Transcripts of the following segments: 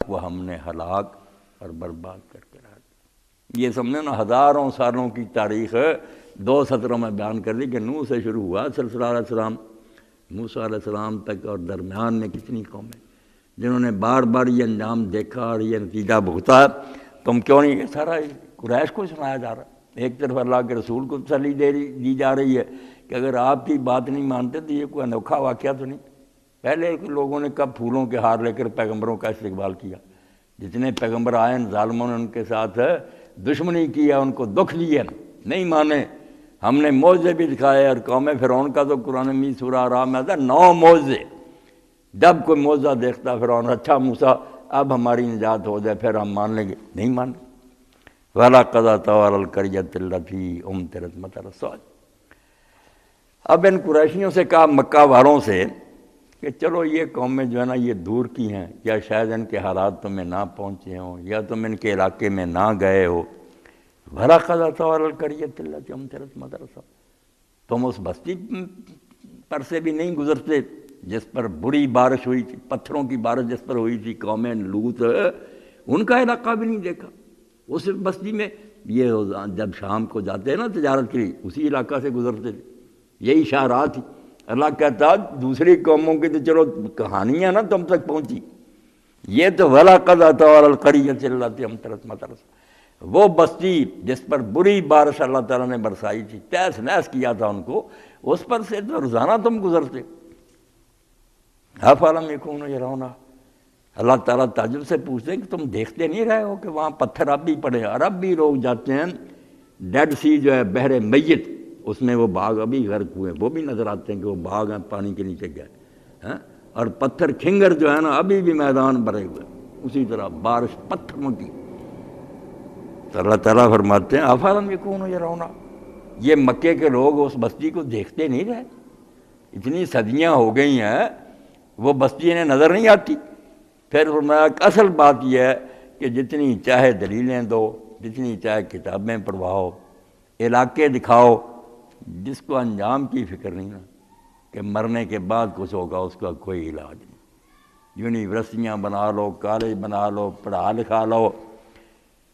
وہ ہم نے ہلاک اور برباد کر کے رکھ دیا۔ یہ سمجھے نا، ہزاروں سالوں کی تاریخ 2 سطروں میں بیان کر دی کہ نوح سے شروع ہوا سلسلہ علیہ السلام، موسیٰ علیہ السلام تک، اور درمیان میں کتنی قومیں جنہوں نے بار بار یہ انجام دیکھا اور یہ نتیجہ بھگتا۔ تم کیوں نہیں، یہ سارا قریش کو سنایا جا رہا ہے۔ ایک طرف اللہ کے رسول کو تسلی دی جا رہی ہے کہ اگر آپ کی بات نہیں مانتے تو یہ کوئی انوکھا واقعہ تو نہیں۔ پہلے لوگوں نے کب پھولوں کے ہار لے کر پیغمبروں کا استقبال کیا؟ جتنے پیغمبر آئے ان ظالموں نے ان کے ساتھ دشمنی کیا، ان کو دکھ دیا، نہیں مانے۔ ہم نے معجزے بھی دکھائے، اور قوم فرعون کا تو قرآن مجید سورہ اعراف میں آتا ہے 9 معجزے۔ جب کوئی معجزہ دیکھتا فرعون، اچھا موسیٰ اب ہماری نجات ہو جائے پھر ہم مان لیں گے، نہیں مانے۔ وَلَقَدْ أَتَوْا عَلَى الْقَرْيَةِ الَّتِي أُمْطِرَتْ مَطَرَ السَّوْءِ۔ اب ان قریشیوں سے کہا، مکہ والوں سے، کہ چلو یہ قومیں جو ہے نا یہ دور کی ہیں، یا شاید ان کے حالات تمہیں نہ پہنچے ہوں، یا تم ان کے علاقے میں نہ گئے ہو۔ وَلَقَدْ أَتَوْا عَلَى الْقَرْيَةِ الَّتِي أُمْطِرَتْ مَطَرَ السَّوْءِ۔ تم اس بستی پر سے بھی نہیں گزرتے جس پر بری بارش ہوئی تھی، پتھروں کی بارش جس پر ہوئی تھی، قوم لوط، ان کا علاقہ بھی نہیں دیکھا۔ اس بستی میں یہ جب شام کو جاتے ہیں نا تجارت کے لیے، اسی علاقہ سے گزرتے تھے۔ یہی شاہراہ تھی۔ اللہ کہتا دوسری قوموں کی تو چلو کہانیاں نا تم تک پہنچی، یہ تو وَلَقَدْ أَتَوْا عَلَى الْقَرْيَةِ الَّتِي أُمْطِرَتْ مَطَرَ السَّوْءِ، وہ بستی جس پر بری بارش اللہ تعالیٰ نے برسائی تھی، تہس نہس کیا تھا ان کو، اس پر سے تو روزانہ تم گزرتے۔ أَفَلَمْ يَكُونُوا يَرَوْنَهَا، اللہ تعالیٰ تعجب سے پوچھتے ہیں کہ تم دیکھتے نہیں رہے ہو کہ وہاں پتھر اب بھی پڑے ہیں، اور اب بھی لوگ جاتے ہیں ڈیڈ سی جو ہے بحر میت، اس میں وہ باغ ابھی غرق ہوئے، وہ بھی نظر آتے ہیں کہ وہ باغ ہیں پانی کے نیچے گئے ہیں، اور پتھر کھنگر جو ہے نا ابھی بھی میدان بھرے ہوئے، اسی طرح بارش پتھروں کی۔ تو اللہ تعالیٰ فرماتے ہیں أَفَلَمْ يَكُونُوا يَرَوْنَهَا، یہ مکے کے لوگ اس بستی کو دیکھتے نہیں رہے، اتنی صدیاں ہو گئی ہیں وہ بستی انہیں نظر نہیں آتی۔ پھر فرمایا کہ اصل بات یہ ہے کہ جتنی چاہے دلیلیں دو، جتنی چاہے کتابیں پڑھواؤ، علاقے دکھاؤ، جس کو انجام کی فکر نہیں نا کہ مرنے کے بعد کچھ ہوگا، اس کا کوئی علاج نہیں۔ یونیورسٹیاں بنا لو، کالج بنا لو، پڑھا لکھا لو،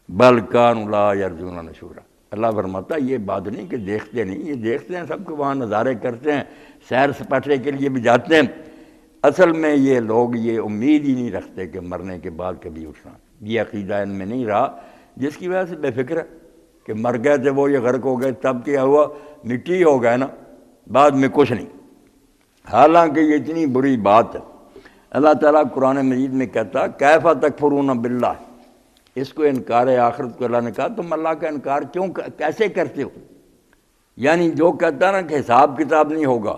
بل کانوا لا یرجون نشورا۔ اللہ فرماتا یہ بات نہیں کہ دیکھتے نہیں، یہ دیکھتے ہیں، سب کو وہاں نظارے کرتے ہیں، سیر سپاٹے کے لیے بھی جاتے ہیں۔ اصل میں یہ لوگ یہ امید ہی نہیں رکھتے کہ مرنے کے بعد کبھی اٹھنا، یہ عقیدہ ان میں نہیں رہا، جس کی وجہ سے بے فکر ہے کہ مر گئے تھے وہ، یہ غرق ہو گئے، تب کیا ہوا، مٹی ہو گئے نا، بعد میں کچھ نہیں۔ حالانکہ یہ اتنی بری بات ہے۔ اللہ تعالیٰ قرآن مجید میں کہتا کیف تکفرون باللہ، اس کو انکار آخرت کو اللہ نے کہا تم اللہ کا انکار کیسے کرتے ہو؟ یعنی جو کہتا نا کہ حساب کتاب نہیں ہوگا،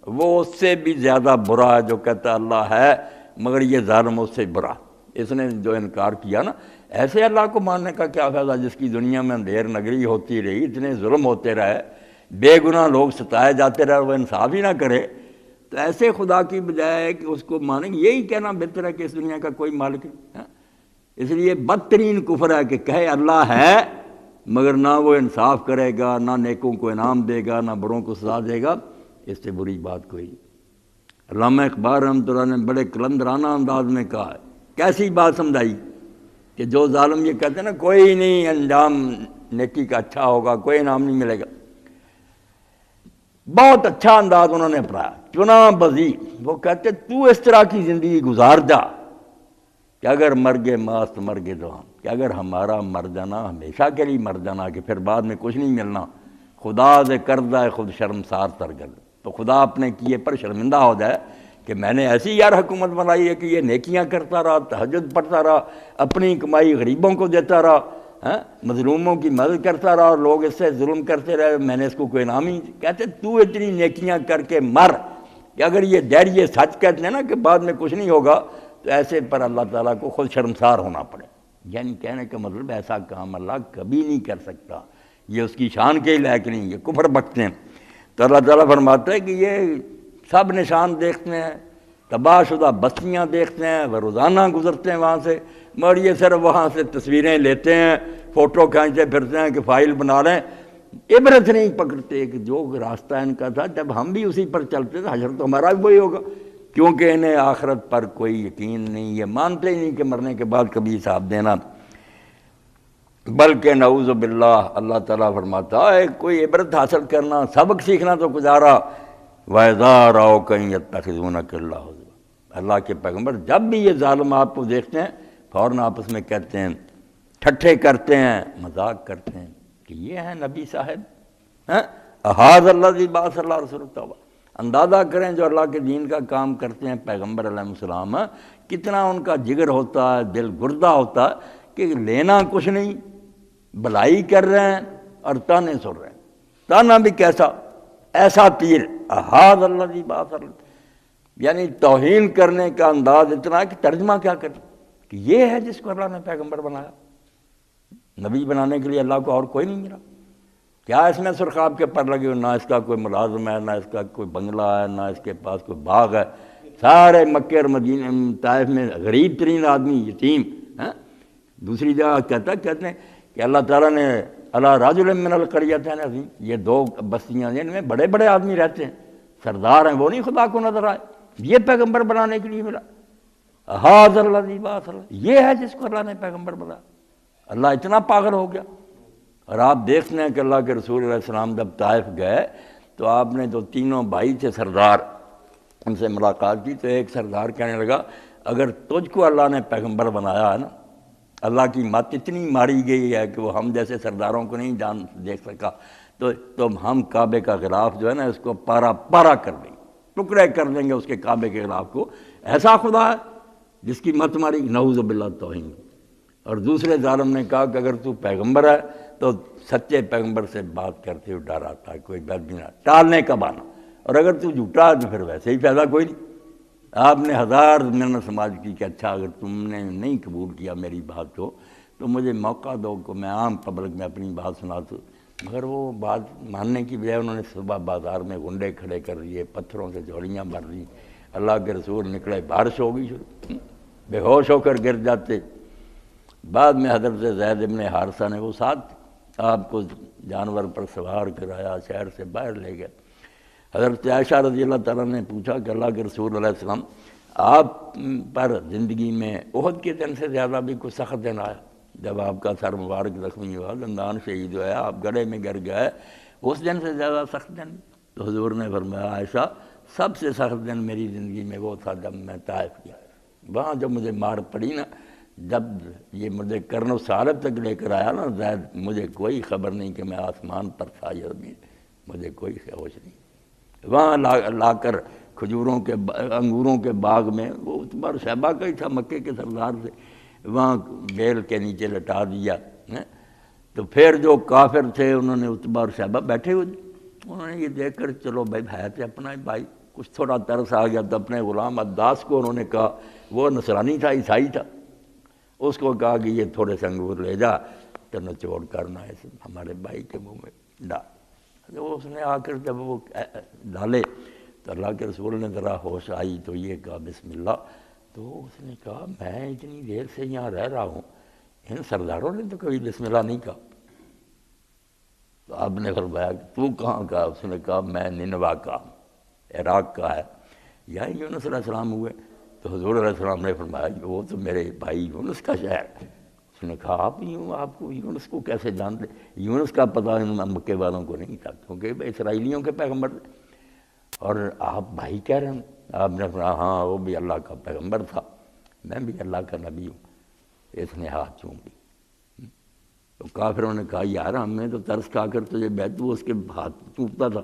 وہ اس سے بھی زیادہ برا ہے جو کہتا اللہ ہے مگر یہ ظالم اس سے برا۔ اس نے جو انکار کیا نا، ایسے اللہ کو ماننے کا کیا فائدہ جس کی دنیا میں اندھیر نگری ہوتی رہی، اتنے ظلم ہوتے رہے، بے گناہ لوگ ستائے جاتے رہے، وہ انصاف ہی نہ کرے، تو ایسے خدا کی بجائے کہ اس کو مانیں، یہی کہنا بہتر ہے کہ اس دنیا کا کوئی مالک نہیں۔ اس لیے بدترین کفر ہے کہ کہے اللہ ہے مگر نہ وہ انصاف کرے گا، نہ نیکوں کو انعام دے گا، نہ بروں کو سزا دے گا، اس سے بری بات کوئی نہیں۔ علامہ اقبال رحمۃ اللہ نے بڑے قلندرانہ انداز میں کہا ہے، کیسی بات سمجھائی کہ جو ظالم یہ کہتے ہیں نا کوئی نہیں انجام نیکی کا اچھا ہوگا، کوئی انعام نہیں ملے گا، بہت اچھا انداز انہوں نے پڑھایا، چنا بزی۔ وہ کہتے تو اس طرح کی زندگی گزار جا کہ اگر مرگے ماست مرگے دوام، کہ اگر ہمارا مر جانا ہمیشہ کے لیے مر جانا کہ پھر بعد میں کچھ نہیں ملنا، خدا سے کردہ خود شرمسار سرگرد، تو خدا اپنے کیے پر شرمندہ ہو جائے کہ میں نے ایسی یار حکومت بنائی ہے کہ یہ نیکیاں کرتا رہا، تہجد پڑھتا رہا، اپنی کمائی غریبوں کو دیتا رہا، مظلوموں کی مدد کرتا رہا، اور لوگ اس سے ظلم کرتے رہے، میں نے اس کو کوئی انعام ہی۔ کہتے تو اتنی نیکیاں کر کے مر کہ اگر یہ ڈیڈ یہ سچ کہتے ہیں نا کہ بعد میں کچھ نہیں ہوگا، تو ایسے پر اللہ تعالیٰ کو خود شرمسار ہونا پڑے۔ یعنی کہنے کا مطلب ایسا کام اللہ کبھی نہیں کر سکتا، یہ اس کی شان کے لائق نہیں، یہ کفر بکتے ہیں۔ تو اللہ تعالیٰ فرماتا ہے کہ یہ سب نشان دیکھتے ہیں، تباہ شدہ بستیاں دیکھتے ہیں، وہ روزانہ گزرتے ہیں وہاں سے، مگر یہ صرف وہاں سے تصویریں لیتے ہیں، فوٹو کھینچتے پھرتے ہیں کہ فائل بنا لیں، عبرت نہیں پکڑتے کہ جو راستہ ان کا تھا جب ہم بھی اسی پر چلتے تھے حشر تو ہمارا بھی وہی ہوگا۔ کیونکہ انہیں آخرت پر کوئی یقین نہیں، یہ مانتے ہی نہیں کہ مرنے کے بعد کبھی حساب دینا، بلکہ نعوذ باللہ اللہ تعالیٰ فرماتا ہے کوئی عبرت حاصل کرنا، سبق سیکھنا تو گزارا، وَإِذَا رَأَوْكَ إِن يَتَّخِذُونَكَ اللَّهُ هُزُوًا، اللہ کے پیغمبر جب بھی یہ ظالم آپ کو دیکھتے ہیں فوراً آپس میں کہتے ہیں، ٹھٹھے کرتے ہیں، مذاق کرتے ہیں کہ یہ ہیں نبی صاحب، احاظ اللہ ذی بعث اللہ رسول اللہ، اندازہ کریں جو اللہ کے دین کا کام کرتے ہیں پیغمبر علیہ السلام، کتنا ان کا جگر ہوتا ہے، دل گردہ ہوتا ہے کہ لینا کچھ نہیں، بھلائی کر رہے ہیں اور تانے سن رہے ہیں، تانا بھی کیسا، ایسا تیر، احاظ اللہ ذی بعث اللہ، یعنی توہین کرنے کا انداز اتنا کہ ترجمہ کیا کریں کہ یہ ہے جس کو اللہ نے پیغمبر بنایا، نبی بنانے کے لیے اللہ کو اور کوئی نہیں ملا، کیا اس میں سرخاب کے پر لگے ہوئے، نہ اس کا کوئی ملازم ہے، نہ اس کا کوئی بنگلہ ہے، نہ اس کے پاس کوئی باغ ہے، سارے مکے اور مدینہ طائف میں غریب ترین آدمی، یتیم، دوسری جگہ کہتے ہیں کہ اللہ تعالیٰ نے اللہ رجل من القریتین عظیم، یہ دو بستیاں جن میں بڑے بڑے آدمی رہتے ہیں، سردار ہیں، وہ نہیں خدا کو نظر آئے، یہ پیغمبر بنانے کے لیے ملا، احاظ اللہ ذی بعث اللہ، یہ ہے جس کو اللہ نے پیغمبر بنایا، اللہ اتنا پاگل ہو گیا۔ اور آپ دیکھتے ہیں کہ اللہ کے رسول علیہ السلام جب طائف گئے تو آپ نے جو تینوں بھائی تھے سردار، ان سے ملاقات کی تو ایک سردار کہنے لگا اگر تجھ کو اللہ نے پیغمبر بنایا ہے نا، اللہ کی مت اتنی ماری گئی ہے کہ وہ ہم جیسے سرداروں کو نہیں جان دیکھ سکا، تو ہم کعبے کا غلاف جو ہے نا اس کو پارا پارا کر دیں گے، ٹکڑے کر دیں گے اس کے کعبے کے غلاف کو، ایسا خدا ہے جس کی مت ماری، نعوذ باللہ توہین۔ اور دوسرے ظالم نے کہا کہ اگر تو پیغمبر ہے تو سچے پیغمبر سے بات کرتے ہوئے ڈر آتا ہے، کوئی بات نہیں، ٹالنے کا بہانہ، اور اگر تو جھوٹا ہے تو پھر ویسے ہی فائدہ کوئی نہیں۔ آپ نے ہزار محنت سماج کی کہ اچھا اگر تم نے نہیں قبول کیا میری بات کو تو مجھے موقع دو کہ میں عام پبلک میں اپنی بات سنا دوں، مگر وہ بات ماننے کی بجائے انہوں نے صبح بازار میں گنڈے کھڑے کر دیے، پتھروں سے جھولیاں بھر دی، اللہ کے رسول نکلے، بارش ہو گئی شروع، بے ہوش ہو کر گر جاتے۔ بعد میں حضرت زید ابن حارثہ نے وہ ساتھ آپ کو جانور پر سوار کرایا، شہر سے باہر لے گئے۔ حضرت عائشہ رضی اللہ تعالیٰ نے پوچھا کہ اللہ کے رسول علیہ السلام آپ پر زندگی میں احد کے دن سے زیادہ بھی کوئی سخت دن آیا، جب آپ کا سر مبارک زخمی ہوا، دندان شہید ہوا، آپ گڑھے میں گر گئے، اس دن سے زیادہ سخت دن؟ تو حضور نے فرمایا عائشہ سب سے سخت دن میری زندگی میں وہ تھا جب میں طائف گیا، وہاں جب مجھے مار پڑی نا، جب یہ مجھے کرن و سالب تک لے کر آیا نا زید، مجھے کوئی خبر نہیں کہ میں آسمان پر تھا یا زمین، مجھے کوئی ہوش نہیں، وہاں لا کر کھجوروں کے انگوروں کے باغ میں، وہ عتبہ اور شیبہ کا ہی تھا مکے کے سردار سے، وہاں بیل کے نیچے لٹا دیا۔ تو پھر جو کافر تھے انہوں نے عتبہ اور شیبہ بیٹھے ہوئے، انہوں نے یہ دیکھ کر چلو بھائی ہے تو اپنا ہی بھائی، کچھ تھوڑا ترس آ گیا تو اپنے غلام عداس کو انہوں نے کہا، وہ نصرانی تھا، عیسائی تھا، اس کو کہا کہ یہ تھوڑے سے انگور لے جا تو نچوڑ کرنا ہے ہمارے بھائی کے منہ میں ڈال۔ اس نے آ کر جب وہ ڈالے تو اللہ کے رسول نے ذرا ہوش آئی تو یہ کہا بسم اللہ، تو اس نے کہا میں اتنی دیر سے یہاں رہ رہا ہوں، ان سرداروں نے تو کبھی بسم اللہ نہیں کہا۔ تو آپ نے فرمایا کہ تو کہاں کا؟ اس نے کہا میں نینوا کا، عراق کا ہے، یا یونس علیہ السلام ہوئے؟ تو حضور علیہ السلام نے فرمایا کہ وہ تو میرے بھائی یونس کا شہر ہے۔ اس نے کہا آپ کو یونس کو کیسے جانتے؟ یونس کا پتہ مکے والوں کو نہیں تھا کیونکہ اسرائیلیوں کے پیغمبر تھے، اور آپ بھائی کہہ رہے ہیں؟ آپ نے فرمایا ہاں وہ بھی اللہ کا پیغمبر تھا، میں بھی اللہ کا نبی ہوں۔ اس نے ہاتھ چوم لی۔ تو کافروں نے کہا یار ہم نے تو ترس کھا کر تجھے بیعت، وہ اس کے ہاتھ چومتا تھا۔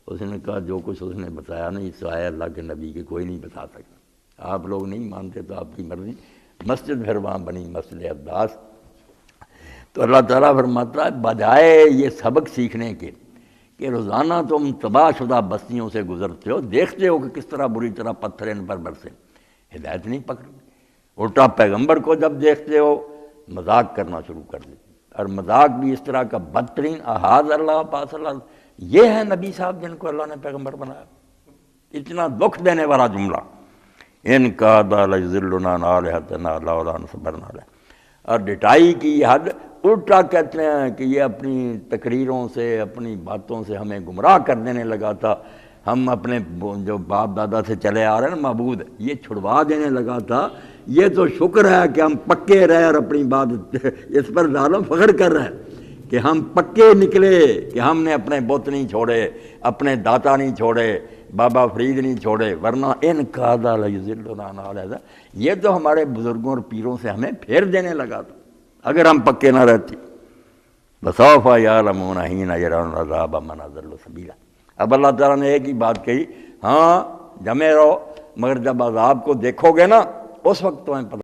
اس نے کہا جو کچھ اس نے بتایا نہیں سوائے اللہ کے نبی کے کوئی نہیں بتا سکتا، آپ لوگ نہیں مانتے تو آپ کی مرضی۔ مسجد پھر وہاں بنی مسجد عباس۔ تو اللہ تعالیٰ فرماتا ہے بجائے یہ سبق سیکھنے کے کہ روزانہ تم تباہ شدہ بستیوں سے گزرتے ہو، دیکھتے ہو کہ کس طرح بری طرح پتھر ان پر برسے، ہدایت نہیں پکڑی، الٹا پیغمبر کو جب دیکھتے ہو مذاق کرنا شروع کر دیتے، اور مذاق بھی اس طرح کا بدترین، احاظ اللہ پاس اللہ، یہ ہے نبی صاحب جن کو اللہ نے پیغمبر بنایا۔ اتنا دکھ دینے والا جملہ، ان کا لَيُضِلُّنَا عَنْ آلِهَتِنَا لَوْلَا أَنْ صَبَرْنَا عَلَيْهِ، اور ڈٹائی کی حد، الٹا کہتے ہیں کہ یہ اپنی تقریروں سے اپنی باتوں سے ہمیں گمراہ کر دینے لگا تھا، ہم اپنے جو باپ دادا سے چلے آ رہے ہیں نا معبود، یہ چھڑوا دینے لگا تھا۔ یہ تو شکر ہے کہ ہم پکے رہے اور اپنی بات اس پر ظالم فخر کر رہے ہیں کہ ہم پکے نکلے، کہ ہم نے اپنے بت نہیں چھوڑے، اپنے داتا نہیں چھوڑے، بابا فرید نہیں چھوڑے، ورنہ ان کا یہ تو ہمارے بزرگوں اور پیروں سے ہمیں پھیر دینے لگا تھا اگر ہم پکے نہ رہتے۔ بسوف یعلمون حین یرون العذاب من اضل سبیلا۔ اب اللہ تعالیٰ نے ایک ہی بات کہی، ہاں جمے رہو، مگر جب عذاب کو دیکھو گے نا اس وقت تمہیں پتہ